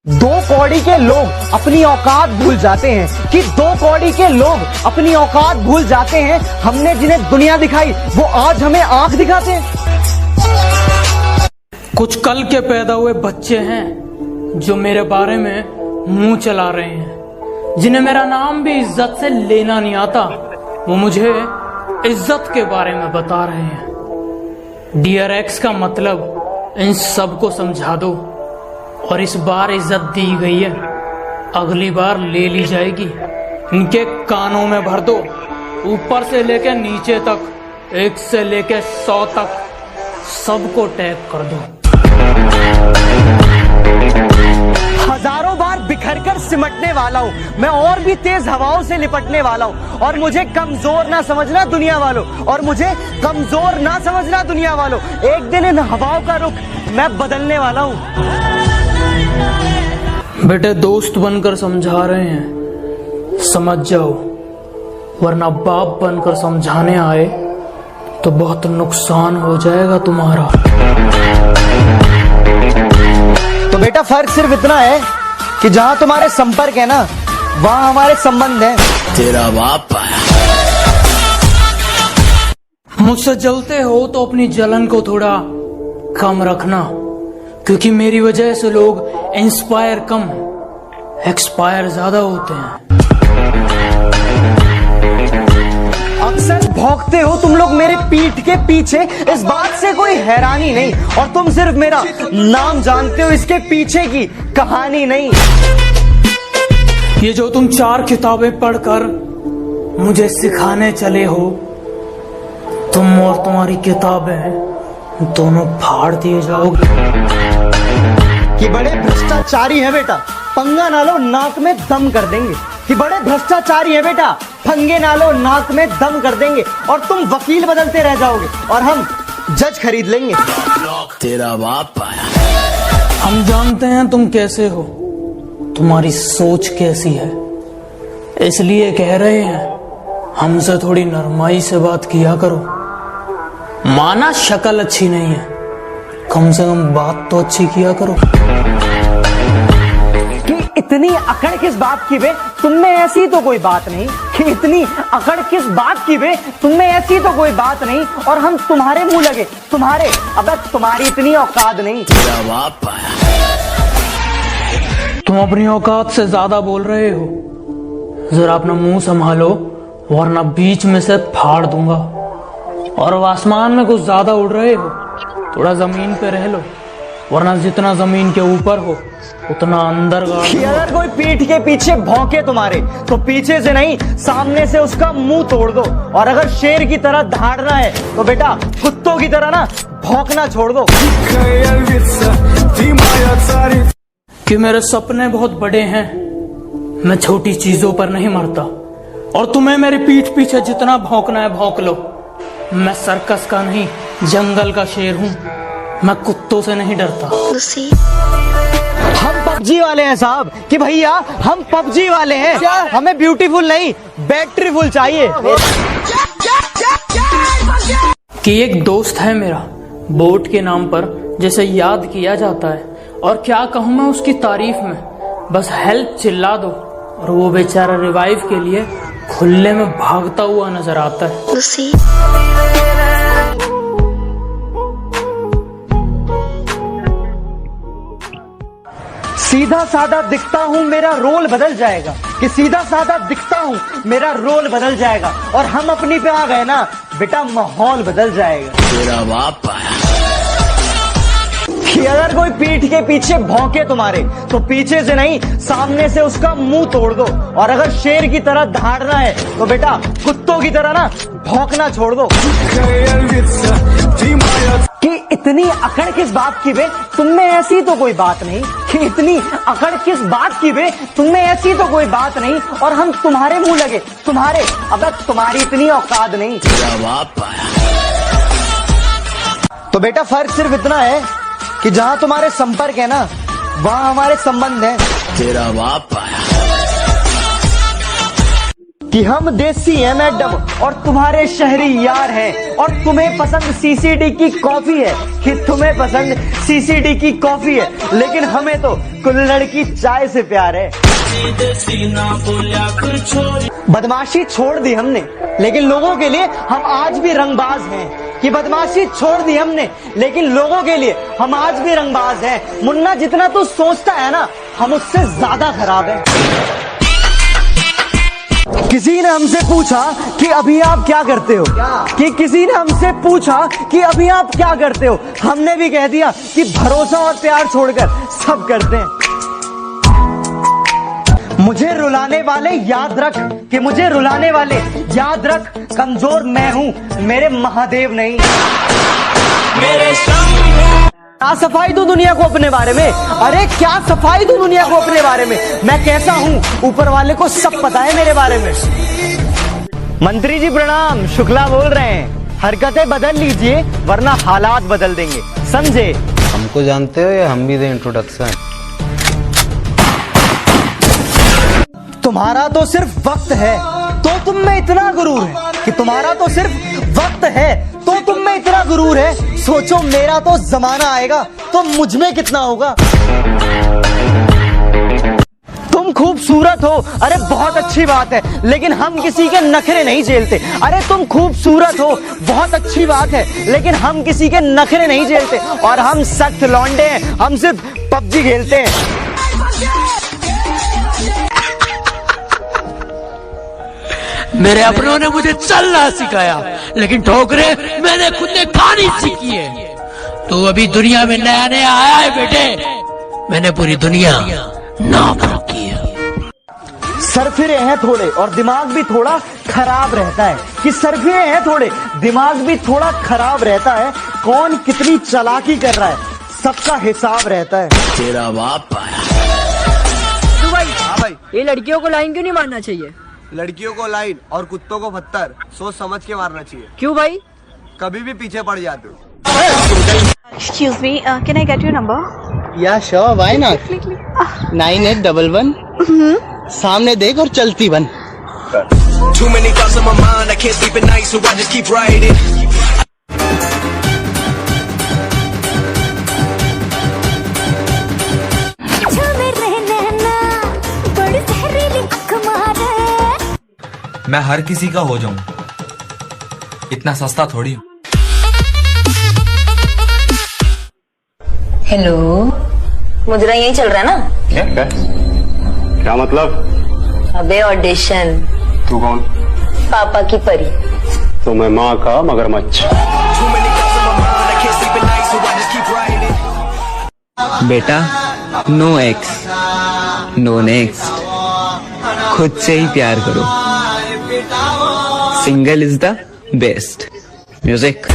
दो कौड़ी के लोग अपनी औकात भूल जाते हैं कि दो कौड़ी के लोग अपनी औकात भूल जाते हैं। हमने जिन्हें दुनिया दिखाई वो आज हमें आंख दिखाते हैं। कुछ कल के पैदा हुए बच्चे हैं जो मेरे बारे में मुंह चला रहे हैं, जिन्हें मेरा नाम भी इज्जत से लेना नहीं आता। वो मुझे इज्जत के बारे में बता रहे हैं। डियर एक्स का मतलब इन सबको समझा दो, और इस बार इज्जत दी गई है, अगली बार ले ली जाएगी। इनके कानों में भर दो, ऊपर से लेके नीचे तक, 1 से लेके 100 तक सबको टैग कर दो। हजारों बार बिखरकर सिमटने वाला हूँ मैं, और भी तेज हवाओं से लिपटने वाला हूँ। और मुझे कमजोर ना समझना दुनिया वालों, और मुझे कमजोर ना समझना दुनिया वालों। एक दिन इन हवाओं का रुख मैं बदलने वाला हूँ। बेटे दोस्त बनकर समझा रहे हैं, समझ जाओ, वरना बाप बनकर समझाने आए तो बहुत नुकसान हो जाएगा तुम्हारा। तो बेटा फर्क सिर्फ इतना है कि जहां तुम्हारे संपर्क है ना, वहां हमारे संबंध है। तेरा बाप आया। मुझसे जलते हो तो अपनी जलन को थोड़ा कम रखना, क्योंकि मेरी वजह से लोग इंस्पायर कम एक्सपायर ज्यादा होते हैं। अक्सर भौंकते हो तुम लोग मेरे पीठ के पीछे, इस बात से कोई हैरानी नहीं। और तुम सिर्फ मेरा नाम जानते हो, इसके पीछे की कहानी नहीं। ये जो तुम 4 किताबें पढ़कर मुझे सिखाने चले हो, तुम और तुम्हारी किताबें दोनों फाड़ दिए जाओगे। कि बड़े भ्रष्टाचारी है बेटा, पंगा ना लो नाक में दम कर देंगे। कि बड़े भ्रष्टाचारी है बेटा, पंगे ना लो नाक में दम कर देंगे। और तुम वकील बदलते रह जाओगे और हम जज खरीद लेंगे। तेरा बाप आया। हम जानते हैं तुम कैसे हो, तुम्हारी सोच कैसी है, इसलिए कह रहे हैं हमसे थोड़ी नरमाई से बात किया करो। माना शक्ल अच्छी नहीं है, कम से कम बात तो अच्छी किया करो। कि इतनी अकड़ किस बात की बे, तुम में ऐसी तो कोई बात नहीं। कि इतनी अकड़ किस बात की बे, तुम में ऐसी तो कोई बात नहीं। और हम तुम्हारे मुंह लगे, तुम्हारे, अब तुम्हारी इतनी औकात नहीं। तेरा बाप आया। तुम अपनी औकात से ज्यादा बोल रहे हो, जरा अपना मुंह संभालो, वरना बीच में से फाड़ दूंगा। और आसमान में कुछ ज्यादा उड़ रहे हो, थोड़ा जमीन पे रह लो, वरना जितना जमीन के ऊपर हो उतना अंदर गाड़ दो। अगर कोई पीठ के पीछे भौंके तुम्हारे, तो पीछे से नहीं सामने से उसका मुंह तोड़ दो। और अगर शेर की तरह दहाड़ना है तो बेटा कुत्तों की तरह ना भौंकना छोड़ दो। कि मेरे सपने बहुत बड़े हैं, मैं छोटी चीजों पर नहीं मरता। और तुम्हें मेरी पीठ पीछे जितना भौंकना है भौंक लो। मैं सर्कस का नहीं, जंगल का शेर हूँ, मैं कुत्तों से नहीं डरता। हम पबजी वाले हैं साहब, कि भैया हम पबजी वाले हैं। हमें ब्यूटीफुल नहीं, बैटरीफुल चाहिए। कि एक दोस्त है मेरा, बोट के नाम पर जैसे याद किया जाता है, और क्या कहूँ मैं उसकी तारीफ में, बस हेल्प चिल्ला दो और वो बेचारा रिवाइव के लिए खुले में भागता हुआ नजर आता है। सीधा साधा दिखता हूँ मेरा रोल बदल जाएगा। कि सीधा साधा दिखता हूँ मेरा रोल बदल जाएगा। और हम अपनी पे आ गए ना बेटा, माहौल बदल जाएगा। तेरा बाप आया। कि अगर कोई पीठ के पीछे भौंके तुम्हारे, तो पीछे से नहीं सामने से उसका मुंह तोड़ दो। और अगर शेर की तरह दहाड़ना है तो बेटा कुत्तों की तरह ना भौंकना छोड़ दो। कि इतनी अकड़ किस बात की बे, तुम में ऐसी तो कोई बात नहीं। कि इतनी अकड़ किस बात की बे, तुम में ऐसी तो कोई बात नहीं। और हम तुम्हारे मुंह लगे, तुम्हारे, अब तुम्हारी इतनी औकात नहीं। तेरा बाप आया। तो बेटा फर्क सिर्फ इतना है कि जहां तुम्हारे संपर्क है ना, वहां हमारे संबंध है। तेरा बाप आया। कि हम देसी हैं मैडम और तुम्हारे शहरी यार हैं, और तुम्हें पसंद सीसीडी की कॉफी है, कि तुम्हें पसंद सीसीडी की कॉफी है, लेकिन हमें तो कुल्हड़ की चाय से प्यार है। बदमाशी छोड़ दी हमने, लेकिन लोगों के लिए हम आज भी रंगबाज हैं। कि बदमाशी छोड़ दी हमने, लेकिन लोगों के लिए हम आज भी रंगबाज हैं। मुन्ना, जितना तू सोचता है ना, हम उससे ज्यादा खराब हैं। किसी ने हमसे पूछा कि अभी आप क्या करते हो, कि किसी ने हमसे पूछा कि अभी आप क्या करते हो, हमने भी कह दिया कि भरोसा और प्यार छोड़कर सब करते हैं। मुझे रुलाने वाले याद रख, कि मुझे रुलाने वाले याद रख, कमजोर मैं हूं, मेरे महादेव नहीं। मेरे क्या सफाई दूं दुनिया को अपने बारे में, अरे क्या सफाई दूं दुनिया को अपने बारे में, मैं कैसा हूं ऊपर वाले को सब पता है मेरे बारे में। मंत्री जी प्रणाम, शुक्ला बोल रहे हैं। हरकतें बदल लीजिए वरना हालात बदल देंगे, समझे? हमको जानते हो या हम भी दें इंट्रोडक्शन? तुम्हारा तो सिर्फ वक्त है तो तुम में इतना गुरूर है, कि तुम्हारा तो सिर्फ वक्त है तो तुम में इतना गुरूर है। सोचो मेरा तो जमाना आएगा तो मुझ में कितना होगा। तुम खूबसूरत हो, अरे बहुत अच्छी बात है, लेकिन हम किसी के नखरे नहीं झेलते। अरे तुम खूबसूरत हो, बहुत अच्छी बात है, लेकिन हम किसी के नखरे नहीं झेलते, और हम सख्त लौंडे हैं, हम सिर्फ पबजी खेलते हैं। मेरे अपनों ने मुझे चलना सिखाया, लेकिन ठोकरें मैंने खुद ने खानी सीखी है। तू अभी दुनिया में नया नया आया है बेटे, मैंने पूरी दुनिया नाप रखी है। सरफिरे हैं थोड़े और दिमाग भी थोड़ा खराब रहता है, कि सरफिरे हैं थोड़े, दिमाग भी थोड़ा खराब रहता है। कौन कितनी चालाकी कर रहा है सबका हिसाब रहता है। तेरा बाप आया। तो भाई, हाँ भाई, ये लड़कियों को लाइन क्यों नहीं मारना चाहिए? लड़कियों को लाइन और कुत्तों को पत्थर सोच समझ के मारना चाहिए। क्यों भाई? कभी भी पीछे पड़ जाते हो। Excuse me, can I get your number? या श्योर, व्हाई नॉट? 9811 सामने देख और चलती बन। Too many thoughts on my mind, I can't sleep at night, so I just keep writing. मैं हर किसी का हो जाऊं, इतना सस्ता थोड़ी हूं। हेलो, मुजरा यही चल रहा है ना? क्या मतलब? अबे ऑडिशन। तू कौन? पापा की परी। तो मैं माँ का मगरमच्छ। बेटा, नो एक्स नो नेक्स्ट, खुद से ही प्यार करो। Single is the best. Music.